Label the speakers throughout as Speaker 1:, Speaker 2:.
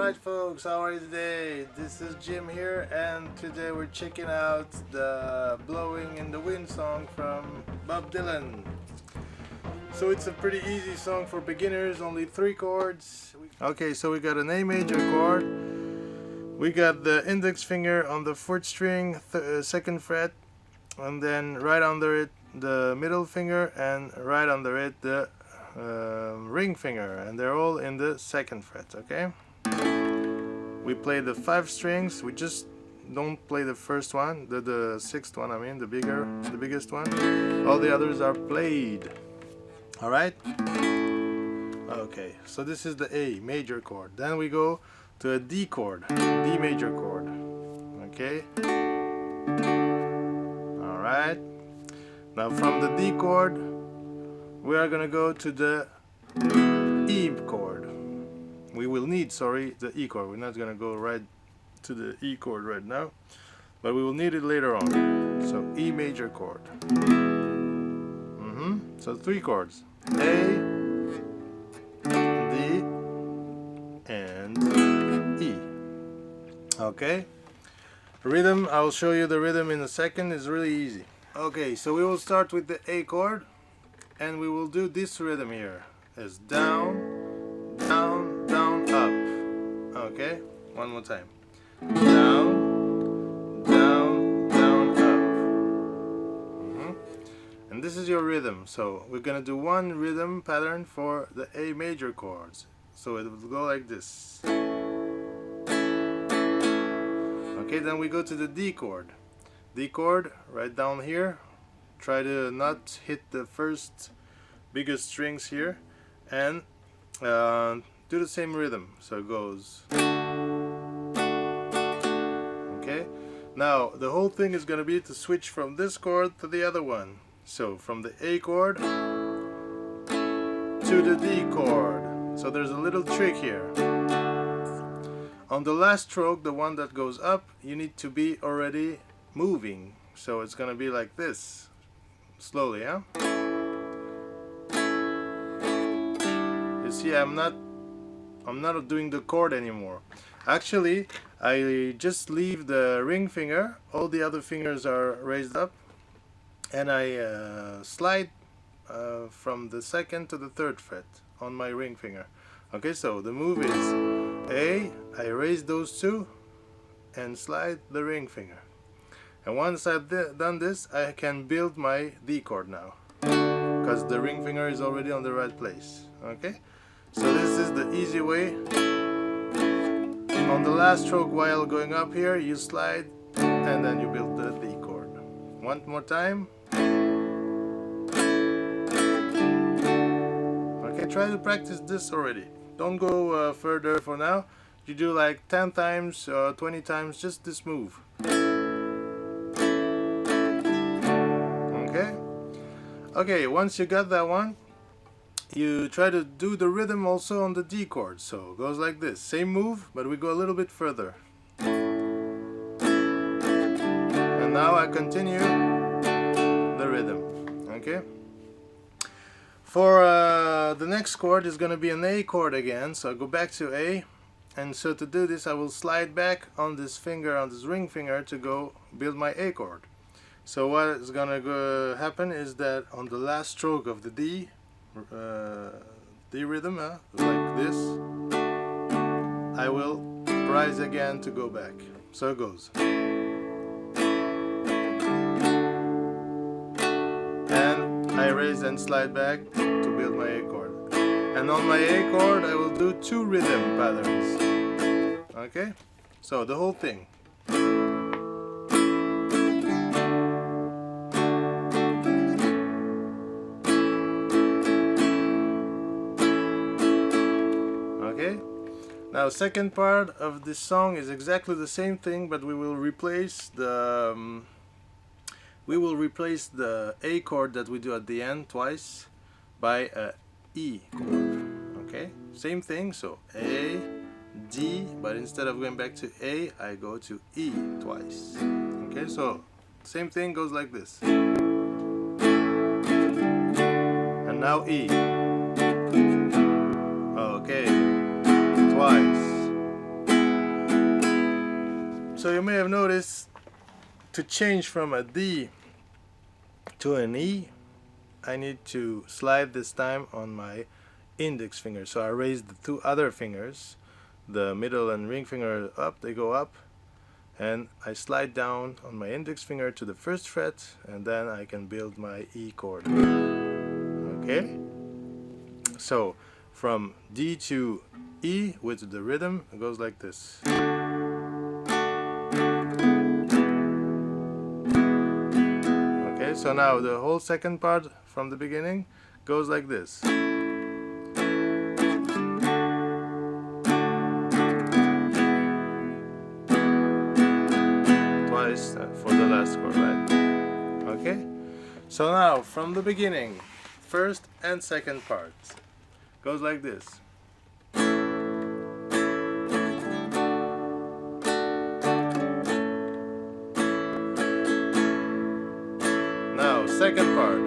Speaker 1: Alright folks, how are you today? This is Jim here, and today we're checking out the Blowing in the Wind song from Bob Dylan. So it's a pretty easy song for beginners, only 3 chords. Okay, so we got an A major chord. We got the index finger on the 4th string, 2nd fret, and then right under it the middle finger, and right under it the ring finger, and they're all in the 2nd fret. Okay, we play the 5 strings. We just don't play the first one, the 6th one, I mean the biggest one. All the others are played. All right, okay, so this is the A major chord. Then we go to a D chord, D major chord. Okay, all right, now from the D chord we are gonna go to the E chord. We will need, the E chord. We're not gonna go right to the E chord right now, but we will need it later on. So E major chord. So 3 chords: A, D, and E. Okay. Rhythm, I'll show you the rhythm in a second. It's really easy. Okay, so we will start with the A chord, and we will do this rhythm here as down, down, down, up. Okay, one more time. Down, down, down, up. And this is your rhythm. So we're gonna do one rhythm pattern for the A major chords. So it will go like this. Okay, then we go to the D chord. D chord, right down here. Try to not hit the first biggest strings here, and do the same rhythm. So it goes. Okay, now the whole thing is going to be to switch from this chord to the other one. So from the A chord to the D chord. So there's a little trick here. On the last stroke, the one that goes up, you need to be already moving. So it's going to be like this. Slowly, huh? You see, I'm not doing the chord anymore. Actually, I just leave the ring finger. All the other fingers are raised up, and I slide from the 2nd to the 3rd fret on my ring finger. Okay, so the move is A, I raise those 2 and slide the ring finger. And once I've done this, I can build my D chord now, because the ring finger is already on the right place. Okay, so this is the easy way. On the last stroke, while going up here, you slide and then you build the D chord. One more time. Okay, try to practice this already. Don't go further for now. You do like 10 times or 20 times just this move. Okay, once you got that one, you try to do the rhythm also on the D chord. So it goes like this. Same move, but we go a little bit further. And now I continue the rhythm. Okay? For the next chord is going to be an A chord again. So I go back to A. And so to do this, I will slide back on this finger, on this ring finger, to go build my A chord. So what is gonna happen is that on the last stroke of the D rhythm, like this, I will rise again to go back. So it goes. And I raise and slide back to build my A chord. And on my A chord, I will do 2 rhythm patterns. Okay? So the whole thing. Now, second part of this song is exactly the same thing, but we will replace the A chord that we do at the end twice by a E chord. Okay, same thing. So A, D, but instead of going back to A, I go to E twice. Okay, so same thing goes like this. And now E. Okay. Twice. So you may have noticed, to change from a D to an E, I need to slide this time on my index finger. So I raise the two other fingers, the middle and ring finger up, they go up, and I slide down on my index finger to the first fret, and then I can build my E chord. Okay? So from D to E with the rhythm, it goes like this. Okay, so now the whole second part from the beginning goes like this. Twice for the last chord, right? Okay? So now from the beginning, first and second part goes like this. Now second part,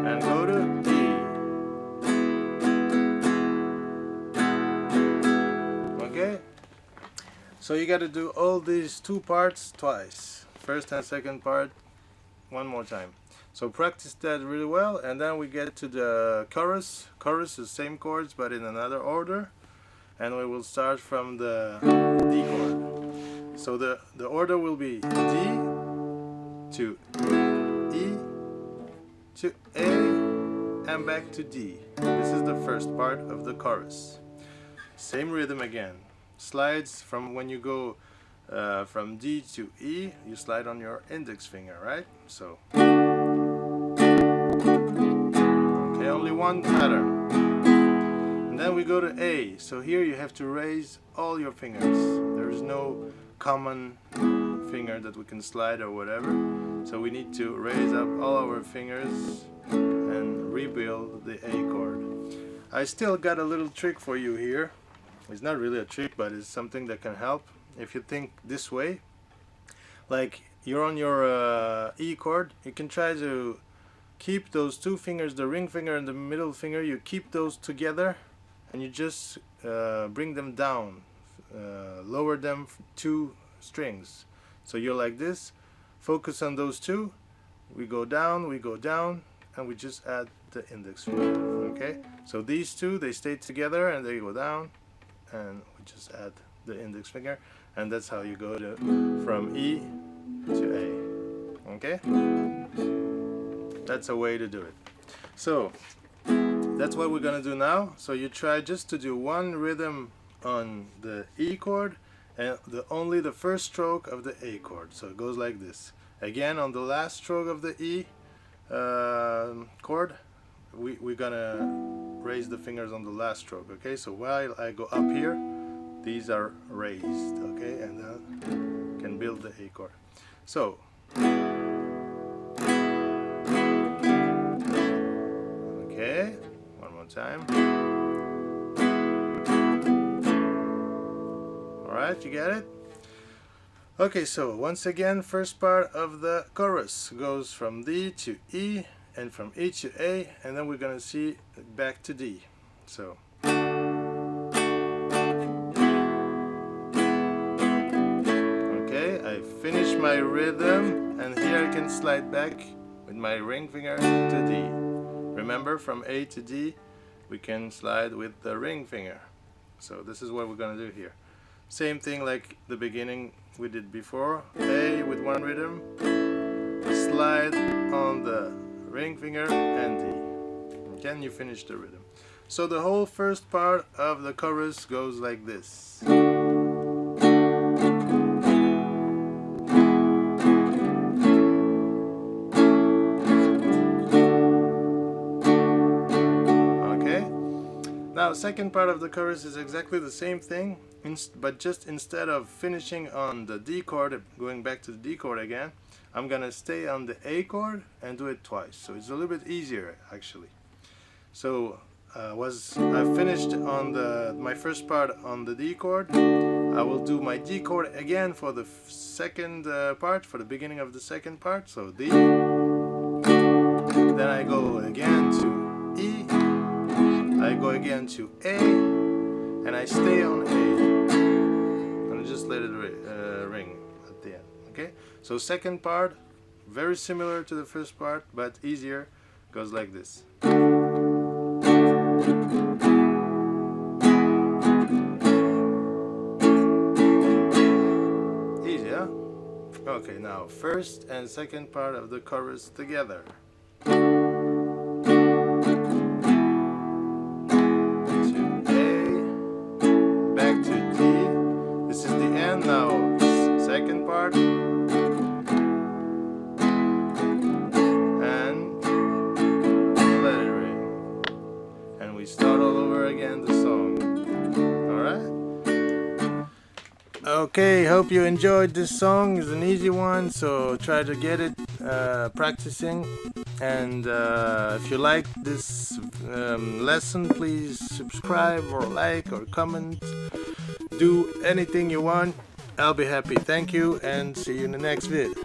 Speaker 1: and go to D. Okay? So you got to do all these two parts twice. First and second part one more time. So practice that really well, and then we get to the chorus. Chorus is same chords but in another order, and we will start from the D chord. So the order will be D to E to A and back to D. This is the first part of the chorus. Same rhythm again. Slides from when you go from D to E, you slide on your index finger, right? So okay, only one pattern. And then we go to A. So here you have to raise all your fingers. There is no common finger that we can slide or whatever. So we need to raise up all our fingers and rebuild the A chord. I still got a little trick for you here. It's not really a trick, but it's something that can help. If you think this way, like you're on your E chord, you can try to keep those two fingers, the ring finger and the middle finger, you keep those together and you just bring them down, lower them 2 strings. So you're like this, focus on those two, we go down, and we just add the index finger. Okay, so these two, they stay together and they go down, and we just add the index finger, and that's how you go to from E to A. Okay, that's a way to do it. So that's what we're gonna do now. So you try just to do one rhythm on the E chord and only the first stroke of the A chord. So it goes like this. Again, on the last stroke of the E chord, we're gonna raise the fingers on the last stroke. Okay, so while I go up here, these are raised. Okay, and then can build the A chord. So okay, one more time. Alright, you get it? Okay, so once again, first part of the chorus goes from D to E and from E to A, and then we're gonna see back to D. So okay, I finish my rhythm, and here I can slide back with my ring finger to D. Remember, from A to D we can slide with the ring finger. So this is what we're gonna do here. Same thing like the beginning we did before. A with one rhythm, slide on the ring finger and D. Then you finish the rhythm. So the whole first part of the chorus goes like this. Okay. Now, second part of the chorus is exactly the same thing, but just instead of finishing on the D chord, going back to the D chord again, I'm gonna stay on the A chord and do it twice. So it's a little bit easier actually. So I finished on my first part on the D chord. I will do my D chord again for the second part, for the beginning of the second part. So D. Then I go again to E. I go again to A, and I stay on A. let it ring at the end. Okay, so second part, very similar to the first part but easier, goes like this. Easy, huh? Okay, now first and second part of the chorus together. Now, second part, and let it ring, and we start all over again the song. Alright? Okay, hope you enjoyed this song. It's an easy one, so try to get it practicing. And if you like this lesson, please subscribe or like or comment. Do anything you want. I'll be happy. Thank you, and see you in the next vid.